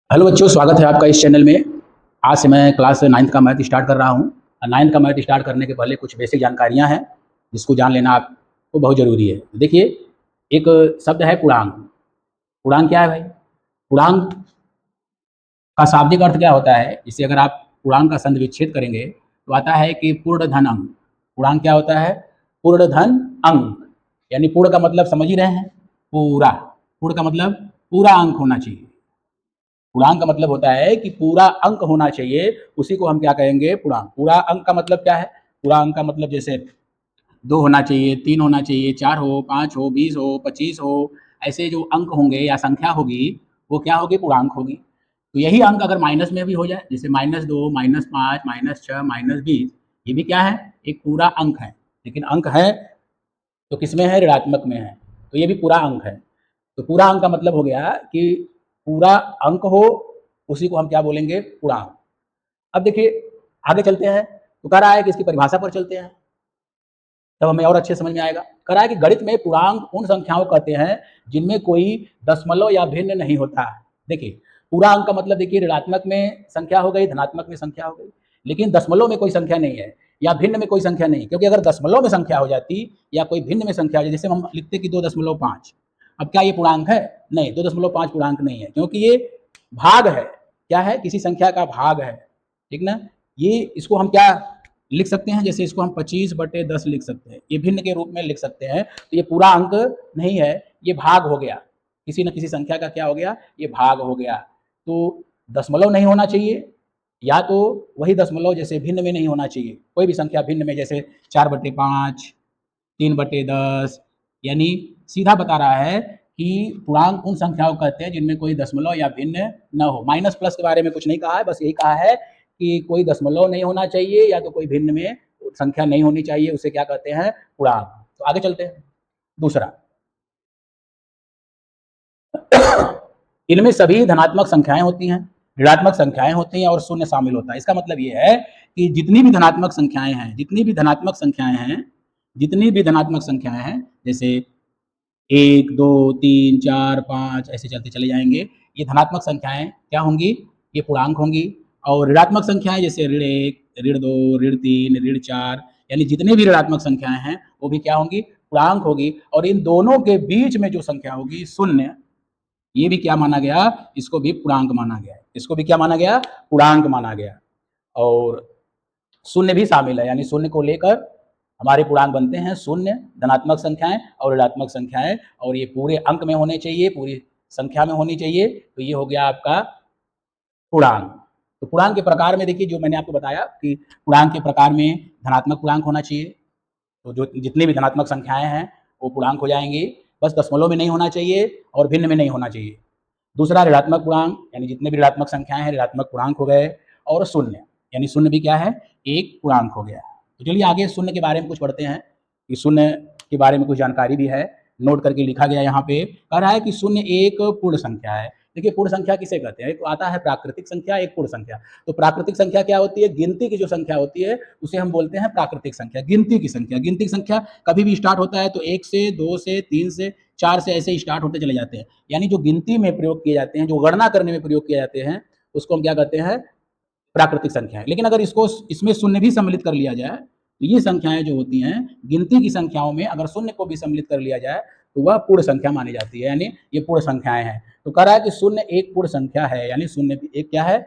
Hello बच्चों, स्वागत है आपका इस चैनल में। आज से मैं क्लास 9th का मैथ स्टार्ट कर रहा हूँ। 9th का मैथ स्टार्ट करने के पहले कुछ बेसिक जानकारियाँ हैं जिसको जान लेना आपको बहुत ज़रूरी है। देखिए, एक शब्द है पूर्णांक। पूर्णांक क्या है भाई? पूर्णांक का शाब्दिक अर्थ क्या होता है? इसे अगर आप पूर्णांक का संधि विच्छेद करेंगे तो आता है कि पूर्ण धन अंक। पूर्णांक क्या होता है? पूर्ण धन अंक। यानी पूर्ण का मतलब समझ ही रहे हैं, पूरा। पूर्ण का मतलब पूरा अंक होना चाहिए। पूर्णांक का मतलब होता है कि पूरा अंक होना चाहिए, उसी को हम क्या कहेंगे? पूर्णांक। पूरा अंक का मतलब क्या है? पूरा अंक का मतलब जैसे 2 होना चाहिए, 3 होना चाहिए, 4 हो, 5 हो, 20 हो, 25 हो। ऐसे जो अंक होंगे या संख्या होगी वो क्या होगी? पूर्णांक होगी। तो यही अंक अगर माइनस में भी हो जाए, जैसे -2, -5, -6, -20, ये भी क्या है? एक पूरा अंक है। लेकिन अंक है तो किसमें है? ऋणात्मक में है। तो ये भी पूरा अंक है। तो पूरा अंक का मतलब हो गया कि पूरा अंक हो, उसी को हम क्या बोलेंगे? पूर्णांक। अब देखिए, आगे चलते हैं तो कह रहा है कि इसकी परिभाषा पर चलते हैं, तब हमें और अच्छे समझ में आएगा। कह रहा है कि गणित में पूर्णांक उन संख्याओं कहते हैं जिनमें कोई दशमलव या भिन्न नहीं होता। देखिए, पूरा अंक का मतलब देखिए, ऋणात्मक में संख्या हो गई, धनात्मक में संख्या हो गई, लेकिन दशमलव में कोई संख्या नहीं है या भिन्न में कोई संख्या नहीं। क्योंकि अगर दशमलव में संख्या हो जाती या कोई भिन्न में संख्या हो जाती, जैसे हम लिखते कि 2.5, अब क्या ये पूर्णांक है? नहीं, 2.5 पूर्णांक नहीं है, क्योंकि ये भाग है। क्या है? किसी संख्या का भाग है। ठीक ना? ये इसको हम क्या लिख सकते हैं? जैसे इसको हम 25/10 लिख सकते हैं, ये भिन्न के रूप में लिख सकते हैं। तो ये पूरा अंक नहीं है, ये भाग हो गया। किसी न किसी संख्या का क्या हो गया? ये भाग हो गया। तो दशमलव नहीं होना चाहिए, या तो वही दशमलव जैसे भिन्न में नहीं होना चाहिए। कोई भी संख्या भिन्न में, जैसे 4/5, 3/10, यानी सीधा बता रहा है कि पूर्णांक उन संख्याओं को कहते हैं जिनमें कोई दशमलव या भिन्न न हो। माइनस प्लस के बारे में कुछ नहीं कहा है, बस यही कहा है कि कोई दशमलव नहीं होना चाहिए या तो कोई भिन्न में संख्या नहीं होनी चाहिए, उसे क्या कहते हैं? पूर्णांक। तो आगे चलते हैं। दूसरा, इनमें सभी धनात्मक संख्याएं होती हैं, ऋणात्मक संख्याएं होती हैं और शून्य शामिल होता है। इसका मतलब ये है कि जितनी भी धनात्मक संख्याएं हैं, जितनी भी धनात्मक संख्याएं हैं, जैसे 1, 2, 3, 4, 5 ऐसे चलते चले जाएंगे, ये धनात्मक संख्याएं क्या होंगी? ये पूर्णांक होंगी। और ऋणात्मक संख्याएं जैसे ऋण 1, ऋण 2, ऋण 3, ऋण 4, यानी जितनी भी ऋणात्मक संख्याएं हैं वो भी क्या होंगी? पूर्णांक होगी। और इन दोनों के बीच में जो संख्या होगी शून्य, ये भी क्या माना गया? इसको भी पूर्णांक माना गया। इसको भी क्या माना गया? पूर्णांक माना गया। और शून्य भी शामिल है, यानी शून्य को लेकर हमारे पूर्णांक बनते हैं। शून्य, धनात्मक संख्याएं और ऋणात्मक संख्याएं, और ये पूरे अंक में होने चाहिए, पूरी संख्या में होनी चाहिए। तो ये हो गया आपका पूर्णांक। तो पूर्णांक के प्रकार में देखिए, जो मैंने आपको बताया कि पूर्णांक के प्रकार में धनात्मक पूर्णांक होना चाहिए, तो जो जितनी भी धनात्मक संख्याएं हैं वो पूर्णांक हो जाएंगी। बस दशमलव में नहीं होना चाहिए और भिन्न में नहीं होना चाहिए। दूसरा, ऋणात्मक पूर्णांक, यानी जितने भी ऋणात्मक संख्याएं हैं ऋणात्मक पूर्णांक हो गए। और शून्य, यानी शून्य भी क्या है? एक पूर्णांक हो गया। तो चलिए आगे शून्य के बारे में कुछ पढ़ते हैं कि शून्य के बारे में कुछ जानकारी भी है, नोट करके लिखा गया यहाँ पे। कह रहा है कि शून्य एक पूर्ण संख्या है। देखिए, पूर्ण संख्या किसे कहते हैं? एक आता है प्राकृतिक संख्या, एक पूर्ण संख्या। तो प्राकृतिक संख्या क्या होती है? गिनती की जो संख्या होती है उसे हम बोलते हैं प्राकृतिक संख्या, गिनती की संख्या। गिनती की संख्या कभी भी स्टार्ट होता है तो 1 से, 2 से, 3 से, 4 से, ऐसे स्टार्ट होते चले जाते हैं। यानी जो गिनती में प्रयोग किए जाते हैं, जो गणना करने में प्रयोग किए जाते हैं, उसको हम क्या कहते हैं? प्राकृतिक संख्याएं। लेकिन अगर इसको इसमें शून्य भी सम्मिलित कर लिया जाए तो ये संख्याएं जो होती हैं गिनती की संख्याओं में, अगर शून्य को भी सम्मिलित कर लिया जाए तो वह पूर्ण संख्या मानी जाती है, यानी ये पूर्ण संख्याएं हैं। तो कह रहा है कि शून्य एक पूर्ण संख्या है, यानी शून्य भी एक क्या है?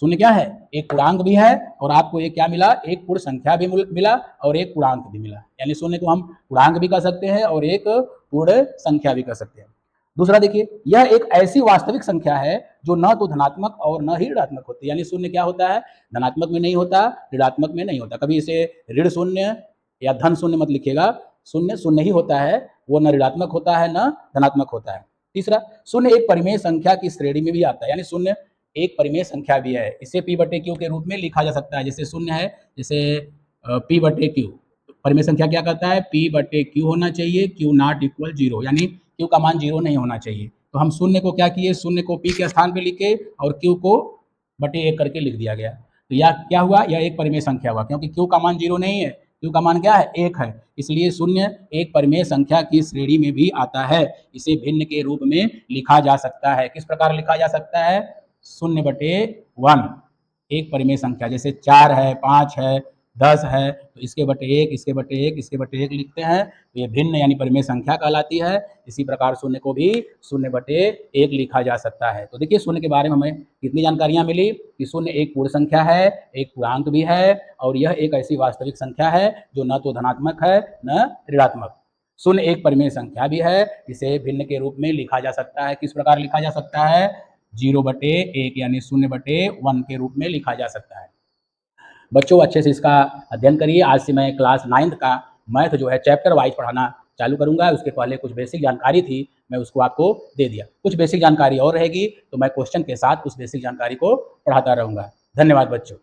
शून्य क्या है? एक पूर्णांक भी है। और आपको एक क्या मिला? एक पूर्ण संख्या भी मिला और एक पूर्णांक भी मिला। यानी शून्य को हम पूर्णांक भी कह सकते हैं और एक पूर्ण संख्या भी कह सकते हैं। दूसरा देखिए, यह एक ऐसी वास्तविक संख्या है जो न तो धनात्मक और न ही ऋणात्मक होती है। यानी शून्य क्या होता है? धनात्मक में नहीं होता, ऋणात्मक में नहीं होता। कभी इसे ऋण शून्य या धन शून्य मत लिखिएगा। शून्य शून्य ही होता है, वो न ऋणात्मक होता है न धनात्मक होता है। तीसरा, शून्य एक परिमेय संख्या की श्रेणी में भी आता है, यानी शून्य एक परिमेय संख्या भी है। इसे P/Q के रूप में लिखा जा सकता है। जैसे शून्य है, जैसे P/Q, परिमेय संख्या क्या कहता है? P/Q होना चाहिए, Q नॉट इक्वल 0, यानी Q का मान 0 नहीं होना चाहिए। तो हम शून्य को क्या किए? शून्य को P के स्थान पे लिखे और Q को बटे 1 करके लिख दिया गया। तो यह क्या हुआ? यह एक परिमेय संख्या हुआ, क्योंकि Q का मान 0 नहीं है, Q का मान क्या है? 1 है। इसलिए शून्य एक परिमेय संख्या की श्रेणी में भी आता है। इसे भिन्न के रूप में लिखा जा सकता है। किस प्रकार लिखा जा सकता है? 0/1 एक परिमेय संख्या, जैसे 4 है, 5 है, 10 है, तो इसके बटे 1, इसके बटे 1, इसके बटे 1 लिखते हैं, तो ये भिन्न यानी परिमेय संख्या कहलाती है। इसी प्रकार शून्य को भी 0/1 लिखा जा सकता है। तो देखिए शून्य के बारे में हमें कितनी जानकारियाँ मिली कि शून्य एक पूर्ण संख्या है, एक पूर्णांक भी है और यह एक ऐसी वास्तविक संख्या है जो न तो धनात्मक है न ऋणात्मक। शून्य एक परिमेय संख्या भी है, इसे भिन्न के रूप में लिखा जा सकता है। किस प्रकार लिखा जा सकता है? 0/1 यानी 0/1 के रूप में लिखा जा सकता है। बच्चों अच्छे से इसका अध्ययन करिए। आज से मैं क्लास 9th का मैथ जो है चैप्टर वाइज पढ़ाना चालू करूँगा। उसके पहले कुछ बेसिक जानकारी थी, मैं उसको आपको दे दिया। कुछ बेसिक जानकारी और रहेगी तो मैं क्वेश्चन के साथ उस बेसिक जानकारी को पढ़ाता रहूँगा। धन्यवाद बच्चों।